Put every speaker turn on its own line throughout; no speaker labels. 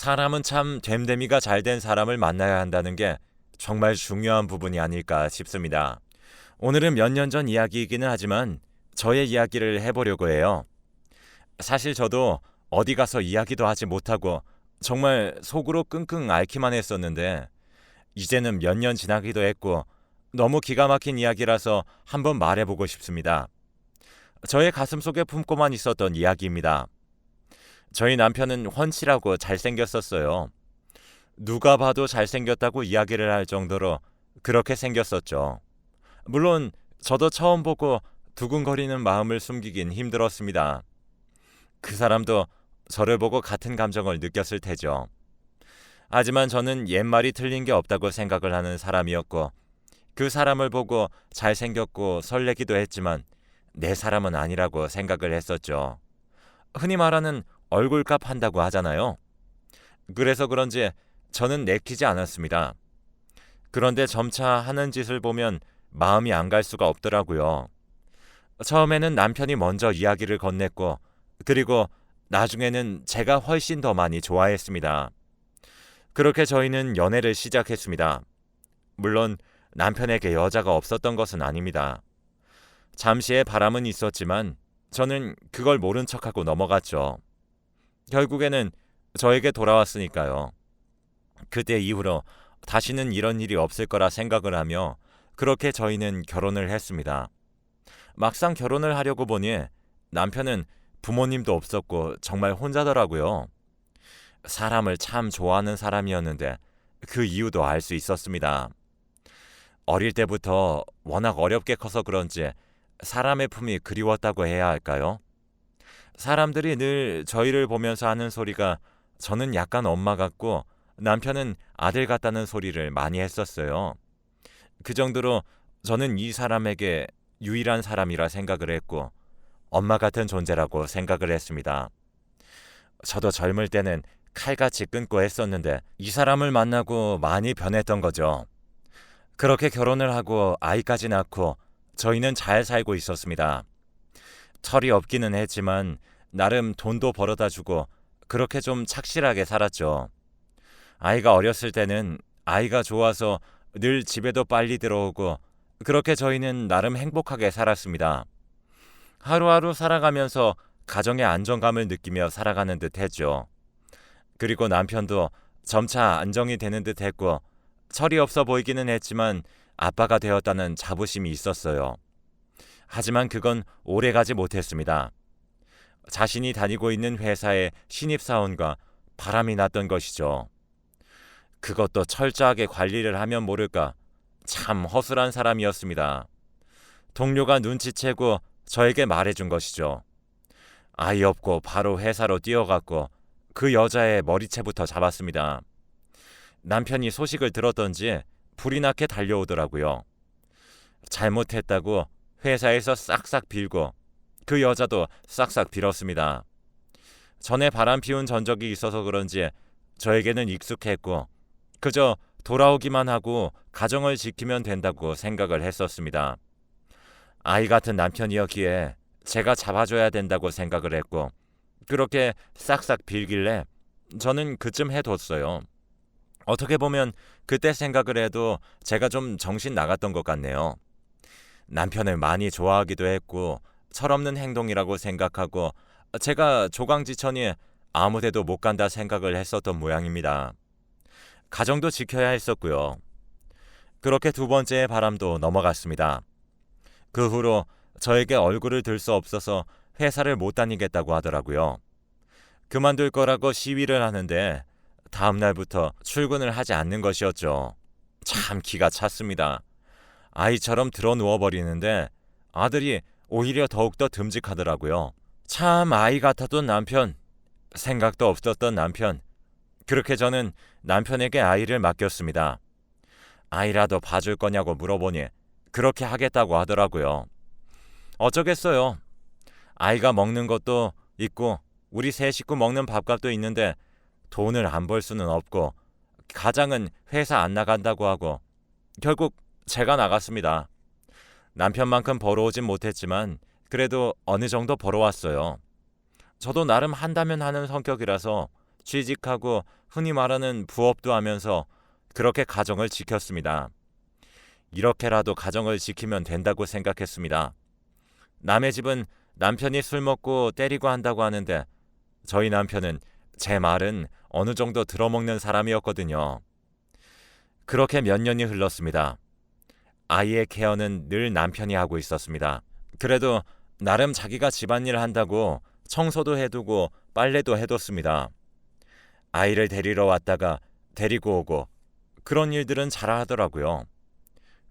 사람은 참 됨됨이가 잘 된 사람을 만나야 한다는 게 정말 중요한 부분이 아닐까 싶습니다. 오늘은 몇 년 전 이야기이기는 하지만 저의 이야기를 해보려고 해요. 사실 저도 어디 가서 이야기도 하지 못하고 정말 속으로 끙끙 앓기만 했었는데 이제는 몇 년 지나기도 했고 너무 기가 막힌 이야기라서 한번 말해보고 싶습니다. 저의 가슴속에 품고만 있었던 이야기입니다. 저희 남편은 훤칠하고 잘생겼었어요. 누가 봐도 잘생겼다고 이야기를 할 정도로 그렇게 생겼었죠. 물론 저도 처음 보고 두근거리는 마음을 숨기긴 힘들었습니다. 그 사람도 저를 보고 같은 감정을 느꼈을 테죠. 하지만 저는 옛말이 틀린 게 없다고 생각을 하는 사람이었고 그 사람을 보고 잘생겼고 설레기도 했지만 내 사람은 아니라고 생각을 했었죠. 흔히 말하는 얼굴값 한다고 하잖아요. 그래서 그런지 저는 내키지 않았습니다. 그런데 점차 하는 짓을 보면 마음이 안 갈 수가 없더라고요. 처음에는 남편이 먼저 이야기를 건넸고 그리고 나중에는 제가 훨씬 더 많이 좋아했습니다. 그렇게 저희는 연애를 시작했습니다. 물론 남편에게 여자가 없었던 것은 아닙니다. 잠시의 바람은 있었지만 저는 그걸 모른 척하고 넘어갔죠. 결국에는 저에게 돌아왔으니까요. 그때 이후로 다시는 이런 일이 없을 거라 생각을 하며 그렇게 저희는 결혼을 했습니다. 막상 결혼을 하려고 보니 남편은 부모님도 없었고 정말 혼자더라고요. 사람을 참 좋아하는 사람이었는데 그 이유도 알 수 있었습니다. 어릴 때부터 워낙 어렵게 커서 그런지 사람의 품이 그리웠다고 해야 할까요? 사람들이 늘 저희를 보면서 하는 소리가 저는 약간 엄마 같고 남편은 아들 같다는 소리를 많이 했었어요. 그 정도로 저는 이 사람에게 유일한 사람이라 생각을 했고 엄마 같은 존재라고 생각을 했습니다. 저도 젊을 때는 칼같이 끊고 했었는데 이 사람을 만나고 많이 변했던 거죠. 그렇게 결혼을 하고 아이까지 낳고 저희는 잘 살고 있었습니다. 철이 없기는 했지만 나름 돈도 벌어다 주고 그렇게 좀 착실하게 살았죠. 아이가 어렸을 때는 아이가 좋아서 늘 집에도 빨리 들어오고 그렇게 저희는 나름 행복하게 살았습니다. 하루하루 살아가면서 가정의 안정감을 느끼며 살아가는 듯 했죠. 그리고 남편도 점차 안정이 되는 듯 했고 철이 없어 보이기는 했지만 아빠가 되었다는 자부심이 있었어요. 하지만 그건 오래가지 못했습니다. 자신이 다니고 있는 회사의 신입사원과 바람이 났던 것이죠. 그것도 철저하게 관리를 하면 모를까 참 허술한 사람이었습니다. 동료가 눈치채고 저에게 말해준 것이죠. 아이 없고 바로 회사로 뛰어갔고 그 여자의 머리채부터 잡았습니다. 남편이 소식을 들었던지 불이 나게 달려오더라고요. 잘못했다고 회사에서 싹싹 빌고 그 여자도 싹싹 빌었습니다. 전에 바람 피운 전적이 있어서 그런지 저에게는 익숙했고 그저 돌아오기만 하고 가정을 지키면 된다고 생각을 했었습니다. 아이 같은 남편이었기에 제가 잡아줘야 된다고 생각을 했고 그렇게 싹싹 빌길래 저는 그쯤 해뒀어요. 어떻게 보면 그때 생각을 해도 제가 좀 정신 나갔던 것 같네요. 남편을 많이 좋아하기도 했고 철없는 행동이라고 생각하고 제가 조강지천이 아무데도 못 간다 생각을 했었던 모양입니다. 가정도 지켜야 했었고요. 그렇게 두 번째의 바람도 넘어갔습니다. 그 후로 저에게 얼굴을 들 수 없어서 회사를 못 다니겠다고 하더라고요. 그만둘 거라고 시위를 하는데 다음 날부터 출근을 하지 않는 것이었죠. 참 기가 찼습니다. 아이처럼 드러 누워버리는데 아들이 오히려 더욱더 듬직하더라고요. 참 아이 같았던 남편, 생각도 없었던 남편. 그렇게 저는 남편에게 아이를 맡겼습니다. 아이라도 봐줄 거냐고 물어보니 그렇게 하겠다고 하더라고요. 어쩌겠어요. 아이가 먹는 것도 있고 우리 세 식구 먹는 밥값도 있는데 돈을 안 벌 수는 없고 가장은 회사 안 나간다고 하고 결국 제가 나갔습니다. 남편만큼 벌어오진 못했지만 그래도 어느 정도 벌어왔어요. 저도 나름 한다면 하는 성격이라서 취직하고 흔히 말하는 부업도 하면서 그렇게 가정을 지켰습니다. 이렇게라도 가정을 지키면 된다고 생각했습니다. 남의 집은 남편이 술 먹고 때리고 한다고 하는데 저희 남편은 제 말은 어느 정도 들어먹는 사람이었거든요. 그렇게 몇 년이 흘렀습니다. 아이의 케어는 늘 남편이 하고 있었습니다. 그래도 나름 자기가 집안일 한다고 청소도 해두고 빨래도 해뒀습니다. 아이를 데리러 왔다가 데리고 오고 그런 일들은 잘 하더라고요.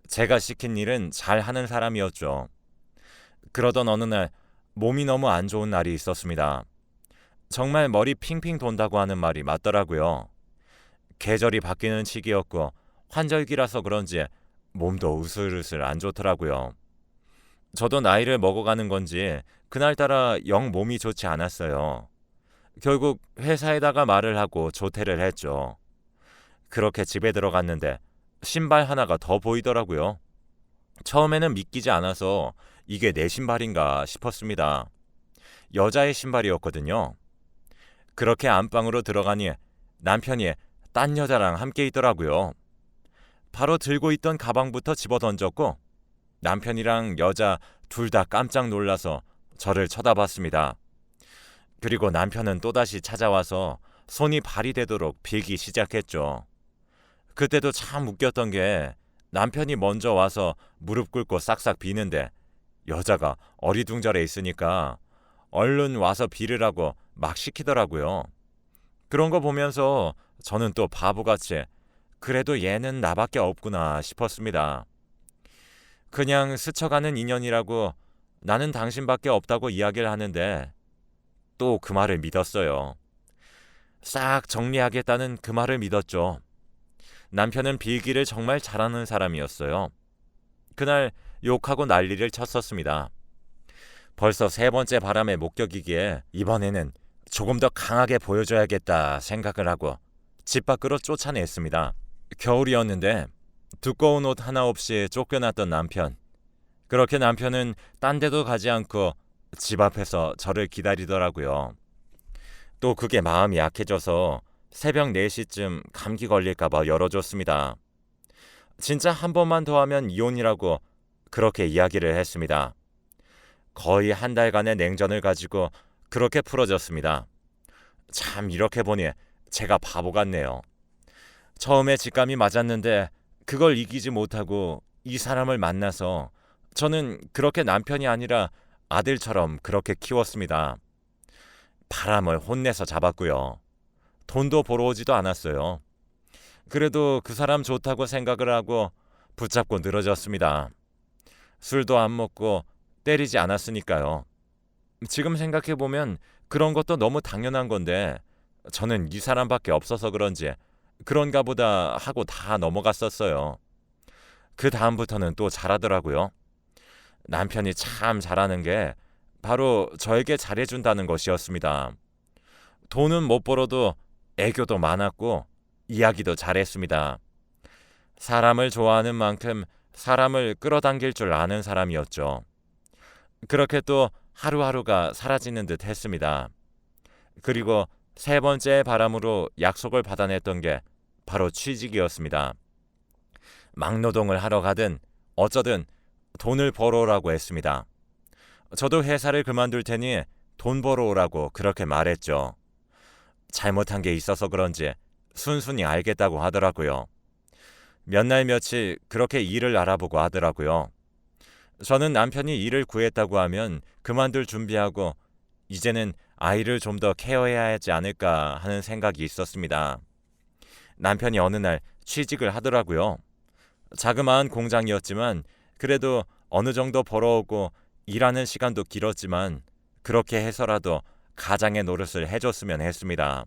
제가 시킨 일은 잘 하는 사람이었죠. 그러던 어느 날 몸이 너무 안 좋은 날이 있었습니다. 정말 머리 핑핑 돈다고 하는 말이 맞더라고요. 계절이 바뀌는 시기였고 환절기라서 그런지 몸도 으슬으슬 안 좋더라고요. 저도 나이를 먹어가는 건지 그날따라 영 몸이 좋지 않았어요. 결국 회사에다가 말을 하고 조퇴를 했죠. 그렇게 집에 들어갔는데 신발 하나가 더 보이더라고요. 처음에는 믿기지 않아서 이게 내 신발인가 싶었습니다. 여자의 신발이었거든요. 그렇게 안방으로 들어가니 남편이 딴 여자랑 함께 있더라고요. 바로 들고 있던 가방부터 집어던졌고 남편이랑 여자 둘 다 깜짝 놀라서 저를 쳐다봤습니다. 그리고 남편은 또다시 찾아와서 손이 발이 되도록 빌기 시작했죠. 그때도 참 웃겼던 게 남편이 먼저 와서 무릎 꿇고 싹싹 비는데 여자가 어리둥절해 있으니까 얼른 와서 빌으라고 막 시키더라고요. 그런 거 보면서 저는 또 바보같이 그래도 얘는 나밖에 없구나 싶었습니다. 그냥 스쳐가는 인연이라고 나는 당신밖에 없다고 이야기를 하는데 또 그 말을 믿었어요. 싹 정리하겠다는 그 말을 믿었죠. 남편은 빌기를 정말 잘하는 사람이었어요. 그날 욕하고 난리를 쳤었습니다. 벌써 세 번째 바람의 목격이기에 이번에는 조금 더 강하게 보여줘야겠다 생각을 하고 집 밖으로 쫓아냈습니다. 겨울이었는데 두꺼운 옷 하나 없이 쫓겨났던 남편. 그렇게 남편은 딴 데도 가지 않고 집 앞에서 저를 기다리더라고요. 또 그게 마음이 약해져서 새벽 4시쯤 감기 걸릴까봐 열어줬습니다. 진짜 한 번만 더 하면 이혼이라고 그렇게 이야기를 했습니다. 거의 한 달간의 냉전을 가지고 그렇게 풀어졌습니다. 참 이렇게 보니 제가 바보 같네요. 처음에 직감이 맞았는데 그걸 이기지 못하고 이 사람을 만나서 저는 그렇게 남편이 아니라 아들처럼 그렇게 키웠습니다. 바람을 혼내서 잡았고요. 돈도 벌어 오지도 않았어요. 그래도 그 사람 좋다고 생각을 하고 붙잡고 늘어졌습니다. 술도 안 먹고 때리지 않았으니까요. 지금 생각해보면 그런 것도 너무 당연한 건데 저는 이 사람밖에 없어서 그런지 그런가 보다 하고 다 넘어갔었어요. 그 다음부터는 또 잘하더라고요. 남편이 참 잘하는 게 바로 저에게 잘해준다는 것이었습니다. 돈은 못 벌어도 애교도 많았고 이야기도 잘했습니다. 사람을 좋아하는 만큼 사람을 끌어당길 줄 아는 사람이었죠. 그렇게 또 하루하루가 사라지는 듯 했습니다. 그리고 세 번째 바람으로 약속을 받아냈던 게 바로 취직이었습니다. 막노동을 하러 가든 어쩌든 돈을 벌어오라고 했습니다. 저도 회사를 그만둘 테니 돈 벌어오라고 그렇게 말했죠. 잘못한 게 있어서 그런지 순순히 알겠다고 하더라고요. 몇 날 며칠 그렇게 일을 알아보고 하더라고요. 저는 남편이 일을 구했다고 하면 그만둘 준비하고 이제는 아이를 좀 더 케어해야 하지 않을까 하는 생각이 있었습니다. 남편이 어느 날 취직을 하더라고요. 자그마한 공장이었지만 그래도 어느 정도 벌어오고 일하는 시간도 길었지만 그렇게 해서라도 가장의 노릇을 해줬으면 했습니다.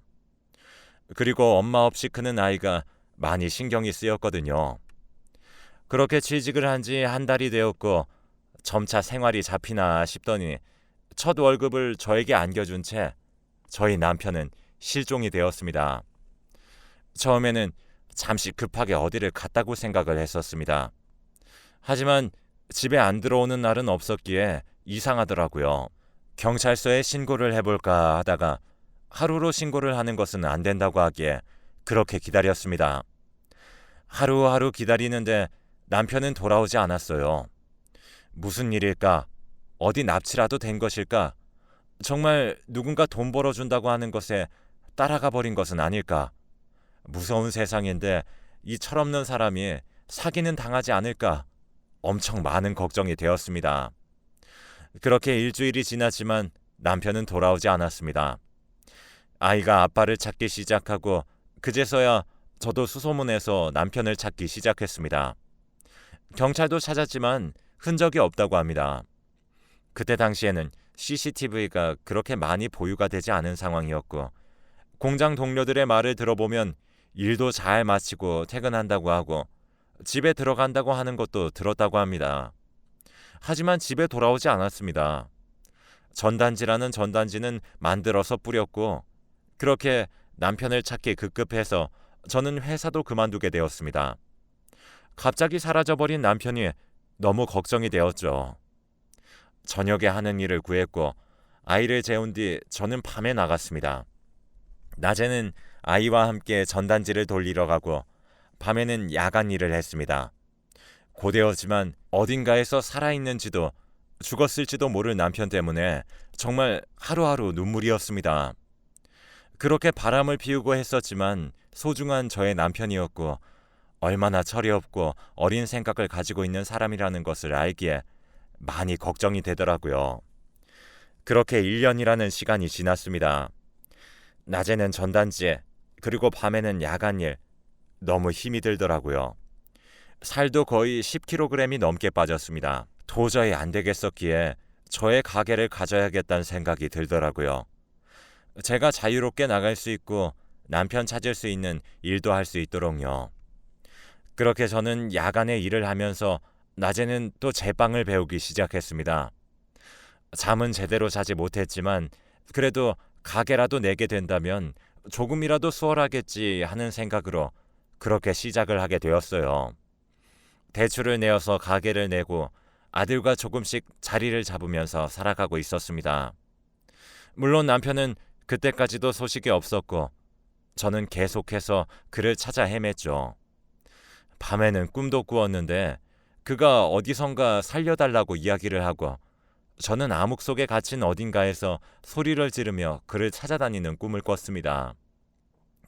그리고 엄마 없이 크는 아이가 많이 신경이 쓰였거든요. 그렇게 취직을 한 지 한 달이 되었고 점차 생활이 잡히나 싶더니 첫 월급을 저에게 안겨준 채 저희 남편은 실종이 되었습니다. 처음에는 잠시 급하게 어디를 갔다고 생각을 했었습니다. 하지만 집에 안 들어오는 날은 없었기에 이상하더라고요. 경찰서에 신고를 해볼까 하다가 하루로 신고를 하는 것은 안 된다고 하기에 그렇게 기다렸습니다. 하루하루 기다리는데 남편은 돌아오지 않았어요. 무슨 일일까? 어디 납치라도 된 것일까? 정말 누군가 돈 벌어준다고 하는 것에 따라가 버린 것은 아닐까? 무서운 세상인데 이 철없는 사람이 사기는 당하지 않을까? 엄청 많은 걱정이 되었습니다. 그렇게 일주일이 지났지만 남편은 돌아오지 않았습니다. 아이가 아빠를 찾기 시작하고 그제서야 저도 수소문해서 남편을 찾기 시작했습니다. 경찰도 찾았지만 흔적이 없다고 합니다. 그때 당시에는 CCTV가 그렇게 많이 보유가 되지 않은 상황이었고 공장 동료들의 말을 들어보면 일도 잘 마치고 퇴근한다고 하고 집에 들어간다고 하는 것도 들었다고 합니다. 하지만 집에 돌아오지 않았습니다. 전단지라는 전단지는 만들어서 뿌렸고 그렇게 남편을 찾기 급급해서 저는 회사도 그만두게 되었습니다. 갑자기 사라져버린 남편이 너무 걱정이 되었죠. 저녁에 하는 일을 구했고 아이를 재운 뒤 저는 밤에 나갔습니다. 낮에는 아이와 함께 전단지를 돌리러 가고 밤에는 야간 일을 했습니다. 고되었지만 어딘가에서 살아있는지도 죽었을지도 모를 남편 때문에 정말 하루하루 눈물이었습니다. 그렇게 바람을 피우고 했었지만 소중한 저의 남편이었고 얼마나 철이 없고 어린 생각을 가지고 있는 사람이라는 것을 알기에 많이 걱정이 되더라고요. 그렇게 1년이라는 시간이 지났습니다. 낮에는 전단지에 그리고 밤에는 야간일, 너무 힘이 들더라고요. 살도 거의 10kg이 넘게 빠졌습니다. 도저히 안 되겠었기에 저의 가게를 가져야겠다는 생각이 들더라고요. 제가 자유롭게 나갈 수 있고 남편 찾을 수 있는 일도 할 수 있도록요. 그렇게 저는 야간에 일을 하면서 낮에는 또 제빵을 배우기 시작했습니다. 잠은 제대로 자지 못했지만 그래도 가게라도 내게 된다면 조금이라도 수월하겠지 하는 생각으로 그렇게 시작을 하게 되었어요. 대출을 내어서 가게를 내고 아들과 조금씩 자리를 잡으면서 살아가고 있었습니다. 물론 남편은 그때까지도 소식이 없었고 저는 계속해서 그를 찾아 헤맸죠. 밤에는 꿈도 꾸었는데 그가 어디선가 살려달라고 이야기를 하고 저는 암흑 속에 갇힌 어딘가에서 소리를 지르며 그를 찾아다니는 꿈을 꿨습니다.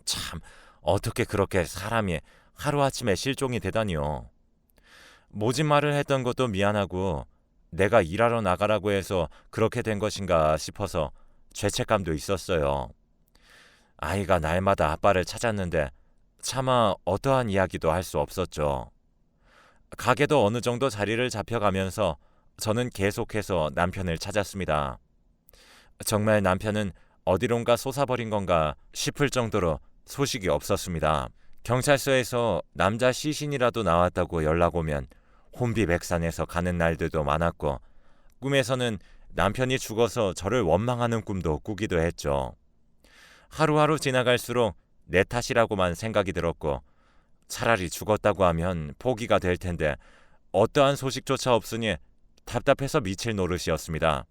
참, 어떻게 그렇게 사람이 하루아침에 실종이 되다니요. 모진 말을 했던 것도 미안하고 내가 일하러 나가라고 해서 그렇게 된 것인가 싶어서 죄책감도 있었어요. 아이가 날마다 아빠를 찾았는데 차마 어떠한 이야기도 할 수 없었죠. 가게도 어느 정도 자리를 잡혀가면서 저는 계속해서 남편을 찾았습니다. 정말 남편은 어디론가 솟아버린 건가 싶을 정도로 소식이 없었습니다. 경찰서에서 남자 시신이라도 나왔다고 연락 오면 혼비백산해서 가는 날들도 많았고 꿈에서는 남편이 죽어서 저를 원망하는 꿈도 꾸기도 했죠. 하루하루 지나갈수록 내 탓이라고만 생각이 들었고 차라리 죽었다고 하면 포기가 될 텐데 어떠한 소식조차 없으니 답답해서 미칠 노릇이었습니다.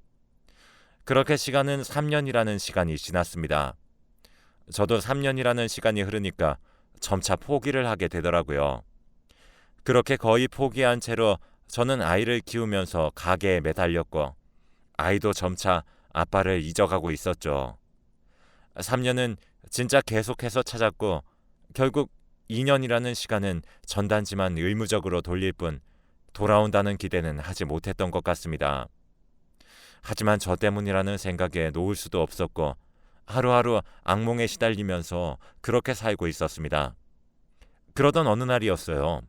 그렇게 시간은 3년이라는 시간이 지났습니다. 저도 3년이라는 시간이 흐르니까 점차 포기를 하게 되더라고요. 그렇게 거의 포기한 채로 저는 아이를 키우면서 가게에 매달렸고 아이도 점차 아빠를 잊어가고 있었죠. 3년은 진짜 계속해서 찾았고 결국 2년이라는 시간은 전단지만 의무적으로 돌릴 뿐 돌아온다는 기대는 하지 못했던 것 같습니다. 하지만 저 때문이라는 생각에 놓을 수도 없었고 하루하루 악몽에 시달리면서 그렇게 살고 있었습니다. 그러던 어느 날이었어요.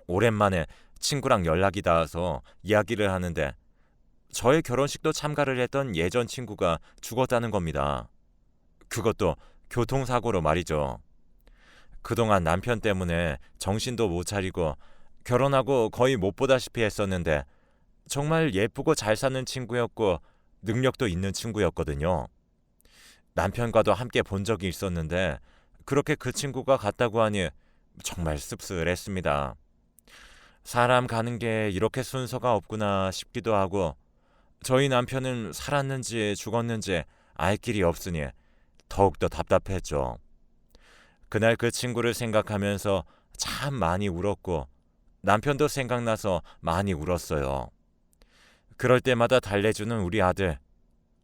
오랜만에 친구랑 연락이 닿아서 이야기를 하는데 저의 결혼식도 참가를 했던 예전 친구가 죽었다는 겁니다. 그것도 교통사고로 말이죠. 그동안 남편 때문에 정신도 못 차리고 결혼하고 거의 못 보다시피 했었는데 정말 예쁘고 잘 사는 친구였고 능력도 있는 친구였거든요. 남편과도 함께 본 적이 있었는데 그렇게 그 친구가 갔다고 하니 정말 씁쓸했습니다. 사람 가는 게 이렇게 순서가 없구나 싶기도 하고 저희 남편은 살았는지 죽었는지 알 길이 없으니 더욱더 답답했죠. 그날 그 친구를 생각하면서 참 많이 울었고 남편도 생각나서 많이 울었어요. 그럴 때마다 달래주는 우리 아들,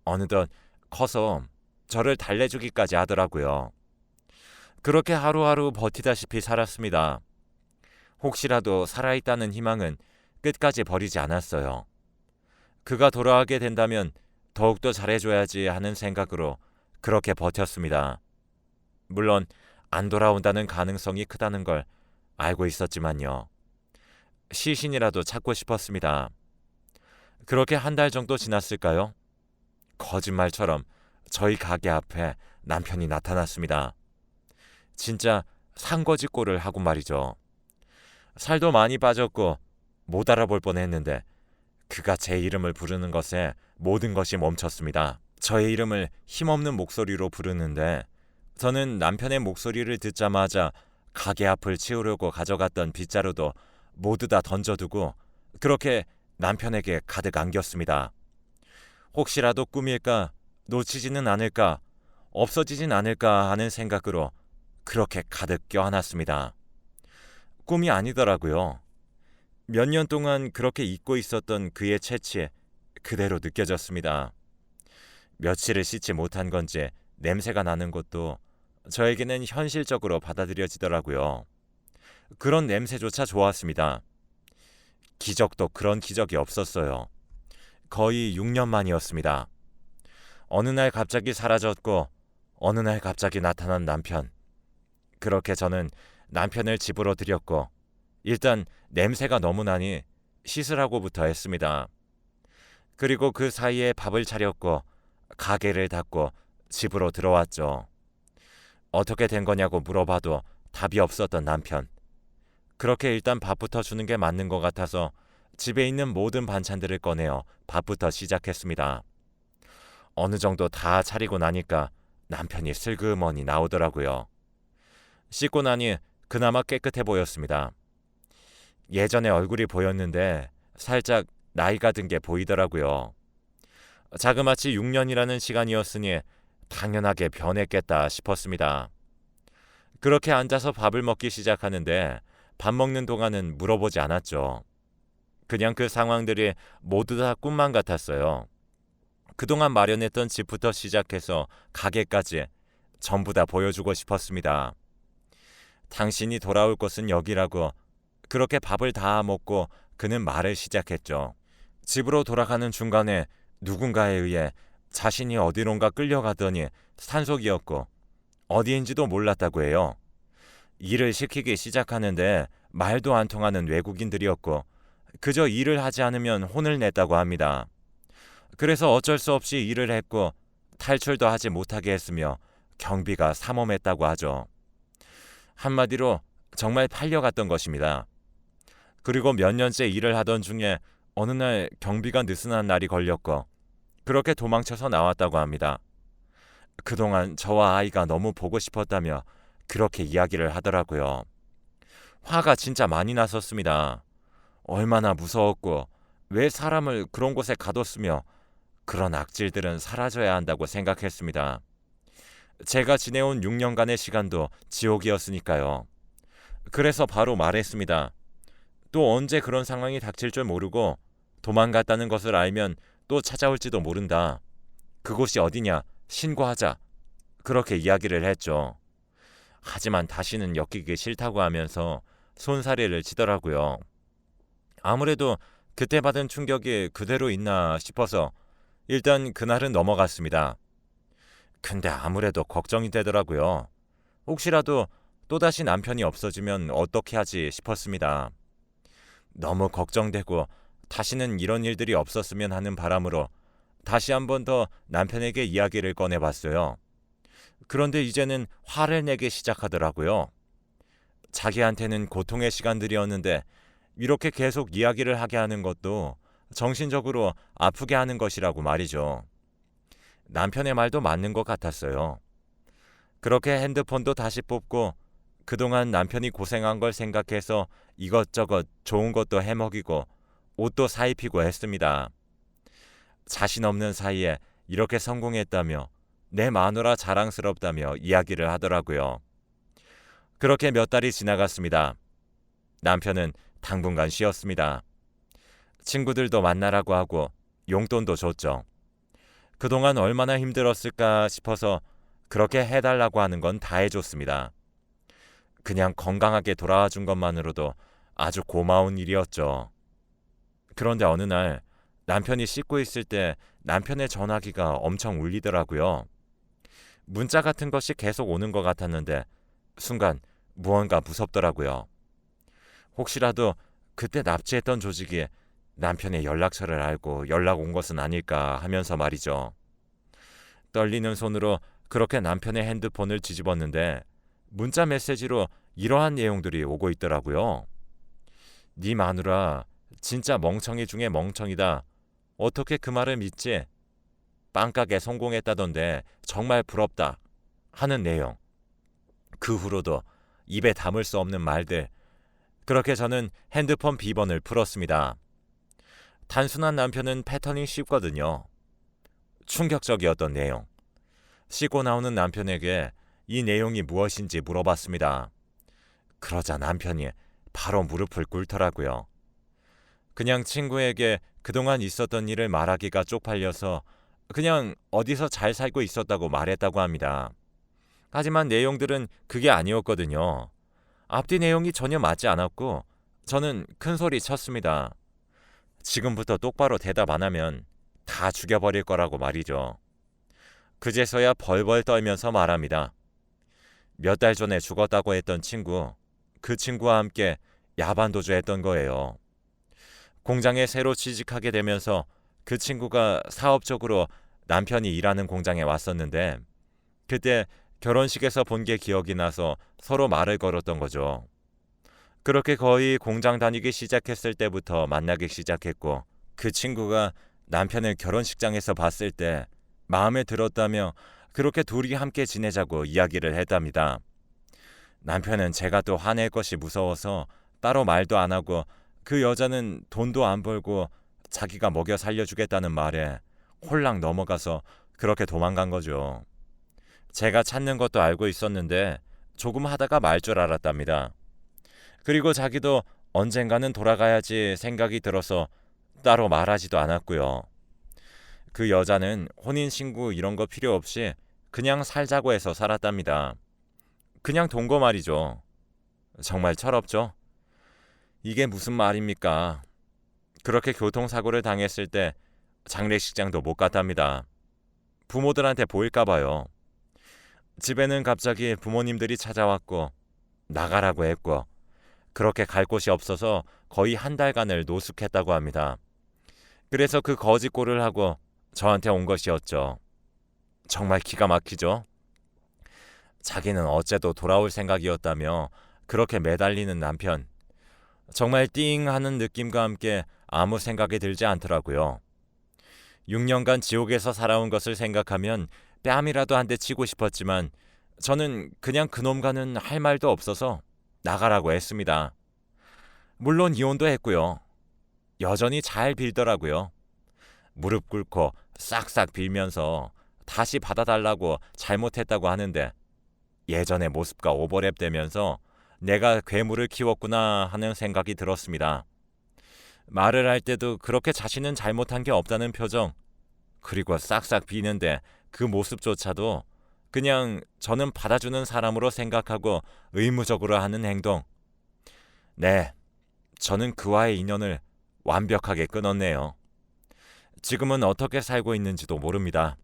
어느덧 커서 저를 달래주기까지 하더라고요. 그렇게 하루하루 버티다시피 살았습니다. 혹시라도 살아있다는 희망은 끝까지 버리지 않았어요. 그가 돌아가게 된다면 더욱더 잘해줘야지 하는 생각으로 그렇게 버텼습니다. 물론 안 돌아온다는 가능성이 크다는 걸 알고 있었지만요. 시신이라도 찾고 싶었습니다. 그렇게 한 달 정도 지났을까요? 거짓말처럼 저희 가게 앞에 남편이 나타났습니다. 진짜 산거지꼴을 하고 말이죠. 살도 많이 빠졌고 못 알아볼 뻔했는데 그가 제 이름을 부르는 것에 모든 것이 멈췄습니다. 저의 이름을 힘없는 목소리로 부르는데 저는 남편의 목소리를 듣자마자 가게 앞을 치우려고 가져갔던 빗자루도 모두 다 던져두고 그렇게 남편에게 가득 안겼습니다. 혹시라도 꿈일까, 놓치지는 않을까, 없어지진 않을까 하는 생각으로 그렇게 가득 껴안았습니다. 꿈이 아니더라고요. 몇 년 동안 그렇게 잊고 있었던 그의 채취에 그대로 느껴졌습니다. 며칠을 씻지 못한 건지 냄새가 나는 것도 저에게는 현실적으로 받아들여지더라고요. 그런 냄새조차 좋았습니다. 기적도 그런 기적이 없었어요. 거의 6년 만이었습니다. 어느 날 갑자기 사라졌고 어느 날 갑자기 나타난 남편. 그렇게 저는 남편을 집으로 들였고 일단 냄새가 너무 나니 씻으라고부터 했습니다. 그리고 그 사이에 밥을 차렸고 가게를 닫고 집으로 들어왔죠. 어떻게 된 거냐고 물어봐도 답이 없었던 남편. 그렇게 일단 밥부터 주는 게 맞는 것 같아서 집에 있는 모든 반찬들을 꺼내어 밥부터 시작했습니다. 어느 정도 다 차리고 나니까 남편이 슬그머니 나오더라고요. 씻고 나니 그나마 깨끗해 보였습니다. 예전에 얼굴이 보였는데 살짝 나이가 든 게 보이더라고요. 자그마치 6년이라는 시간이었으니 당연하게 변했겠다 싶었습니다. 그렇게 앉아서 밥을 먹기 시작하는데 밥 먹는 동안은 물어보지 않았죠. 그냥 그 상황들이 모두 다 꿈만 같았어요. 그동안 마련했던 집부터 시작해서 가게까지 전부 다 보여주고 싶었습니다. 당신이 돌아올 곳은 여기라고. 그렇게 밥을 다 먹고 그는 말을 시작했죠. 집으로 돌아가는 중간에 누군가에 의해 자신이 어디론가 끌려가더니 산속이었고 어디인지도 몰랐다고 해요. 일을 시키기 시작하는데 말도 안 통하는 외국인들이었고 그저 일을 하지 않으면 혼을 냈다고 합니다. 그래서 어쩔 수 없이 일을 했고 탈출도 하지 못하게 했으며 경비가 삼엄했다고 하죠. 한마디로 정말 팔려갔던 것입니다. 그리고 몇 년째 일을 하던 중에 어느 날 경비가 느슨한 날이 걸렸고 그렇게 도망쳐서 나왔다고 합니다. 그동안 저와 아이가 너무 보고 싶었다며 그렇게 이야기를 하더라고요. 화가 진짜 많이 났었습니다. 얼마나 무서웠고 왜 사람을 그런 곳에 가뒀으며 그런 악질들은 사라져야 한다고 생각했습니다. 제가 지내온 6년간의 시간도 지옥이었으니까요. 그래서 바로 말했습니다. 또 언제 그런 상황이 닥칠 줄 모르고 도망갔다는 것을 알면 또 찾아올지도 모른다. 그곳이 어디냐? 신고하자. 그렇게 이야기를 했죠. 하지만 다시는 엮이기 싫다고 하면서 손사래를 치더라고요. 아무래도 그때 받은 충격이 그대로 있나 싶어서 일단 그날은 넘어갔습니다. 근데 아무래도 걱정이 되더라고요. 혹시라도 또다시 남편이 없어지면 어떻게 하지 싶었습니다. 너무 걱정되고 다시는 이런 일들이 없었으면 하는 바람으로 다시 한 번 더 남편에게 이야기를 꺼내봤어요. 그런데 이제는 화를 내기 시작하더라고요. 자기한테는 고통의 시간들이었는데 이렇게 계속 이야기를 하게 하는 것도 정신적으로 아프게 하는 것이라고 말이죠. 남편의 말도 맞는 것 같았어요. 그렇게 핸드폰도 다시 뽑고 그동안 남편이 고생한 걸 생각해서 이것저것 좋은 것도 해먹이고 옷도 사입히고 했습니다. 자신 없는 사이에 이렇게 성공했다며 내 마누라 자랑스럽다며 이야기를 하더라고요. 그렇게 몇 달이 지나갔습니다. 남편은 당분간 쉬었습니다. 친구들도 만나라고 하고 용돈도 줬죠. 그동안 얼마나 힘들었을까 싶어서 그렇게 해달라고 하는 건 다 해줬습니다. 그냥 건강하게 돌아와 준 것만으로도 아주 고마운 일이었죠. 그런데 어느 날 남편이 씻고 있을 때 남편의 전화기가 엄청 울리더라고요. 문자 같은 것이 계속 오는 것 같았는데 순간 무언가 무섭더라고요. 혹시라도 그때 납치했던 조직이 남편의 연락처를 알고 연락 온 것은 아닐까 하면서 말이죠. 떨리는 손으로 그렇게 남편의 핸드폰을 뒤집었는데 문자 메시지로 이러한 내용들이 오고 있더라고요. 네 마누라 진짜 멍청이 중에 멍청이다. 어떻게 그 말을 믿지? 빵가게 성공했다던데 정말 부럽다. 하는 내용. 그 후로도 입에 담을 수 없는 말들. 그렇게 저는 핸드폰 비번을 풀었습니다. 단순한 남편은 패턴이 쉽거든요. 충격적이었던 내용. 씻고 나오는 남편에게 이 내용이 무엇인지 물어봤습니다. 그러자 남편이 바로 무릎을 꿇더라고요. 그냥 친구에게 그동안 있었던 일을 말하기가 쪽팔려서 그냥 어디서 잘 살고 있었다고 말했다고 합니다. 하지만 내용들은 그게 아니었거든요. 앞뒤 내용이 전혀 맞지 않았고 저는 큰 소리 쳤습니다. 지금부터 똑바로 대답 안 하면 다 죽여버릴 거라고 말이죠. 그제서야 벌벌 떨면서 말합니다. 몇 달 전에 죽었다고 했던 친구, 그 친구와 함께 야반도주 했던 거예요. 공장에 새로 취직하게 되면서 그 친구가 사업적으로 남편이 일하는 공장에 왔었는데 그때 결혼식에서 본 게 기억이 나서 서로 말을 걸었던 거죠. 그렇게 거의 공장 다니기 시작했을 때부터 만나기 시작했고 그 친구가 남편을 결혼식장에서 봤을 때 마음에 들었다며 그렇게 둘이 함께 지내자고 이야기를 했답니다. 남편은 제가 또 화낼 것이 무서워서 따로 말도 안 하고 그 여자는 돈도 안 벌고 자기가 먹여 살려주겠다는 말에 홀랑 넘어가서 그렇게 도망간 거죠. 제가 찾는 것도 알고 있었는데 조금 하다가 말 줄 알았답니다. 그리고 자기도 언젠가는 돌아가야지 생각이 들어서 따로 말하지도 않았고요. 그 여자는 혼인신고 이런 거 필요 없이 그냥 살자고 해서 살았답니다. 그냥 동거 말이죠. 정말 철없죠? 이게 무슨 말입니까? 그렇게 교통사고를 당했을 때 장례식장도 못 갔답니다. 부모들한테 보일까 봐요. 집에는 갑자기 부모님들이 찾아왔고 나가라고 했고 그렇게 갈 곳이 없어서 거의 한 달간을 노숙했다고 합니다. 그래서 그 거짓골을 하고 저한테 온 것이었죠. 정말 기가 막히죠? 자기는 어째도 돌아올 생각이었다며 그렇게 매달리는 남편. 정말 띵 하는 느낌과 함께 아무 생각이 들지 않더라고요. 6년간 지옥에서 살아온 것을 생각하면 뺨이라도 한 대 치고 싶었지만 저는 그냥 그놈과는 할 말도 없어서 나가라고 했습니다. 물론 이혼도 했고요. 여전히 잘 빌더라고요. 무릎 꿇고 싹싹 빌면서 다시 받아달라고 잘못했다고 하는데 예전의 모습과 오버랩 되면서 내가 괴물을 키웠구나 하는 생각이 들었습니다. 말을 할 때도 그렇게 자신은 잘못한 게 없다는 표정, 그리고 싹싹 비는데 그 모습조차도 그냥 저는 받아주는 사람으로 생각하고 의무적으로 하는 행동. 네, 저는 그와의 인연을 완벽하게 끊었네요. 지금은 어떻게 살고 있는지도 모릅니다.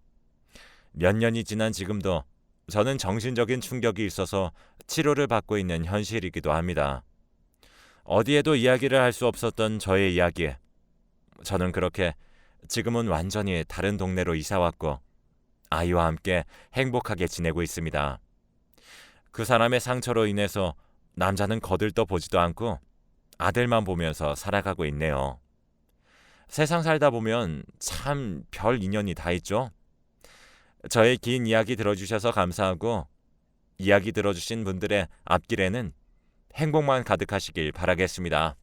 몇 년이 지난 지금도 저는 정신적인 충격이 있어서 치료를 받고 있는 현실이기도 합니다. 어디에도 이야기를 할 수 없었던 저의 이야기. 저는 그렇게 지금은 완전히 다른 동네로 이사왔고 아이와 함께 행복하게 지내고 있습니다. 그 사람의 상처로 인해서 남자는 거들떠 보지도 않고 아들만 보면서 살아가고 있네요. 세상 살다 보면 참 별 인연이 다 있죠. 저의 긴 이야기 들어주셔서 감사하고 이야기 들어주신 분들의 앞길에는 행복만 가득하시길 바라겠습니다.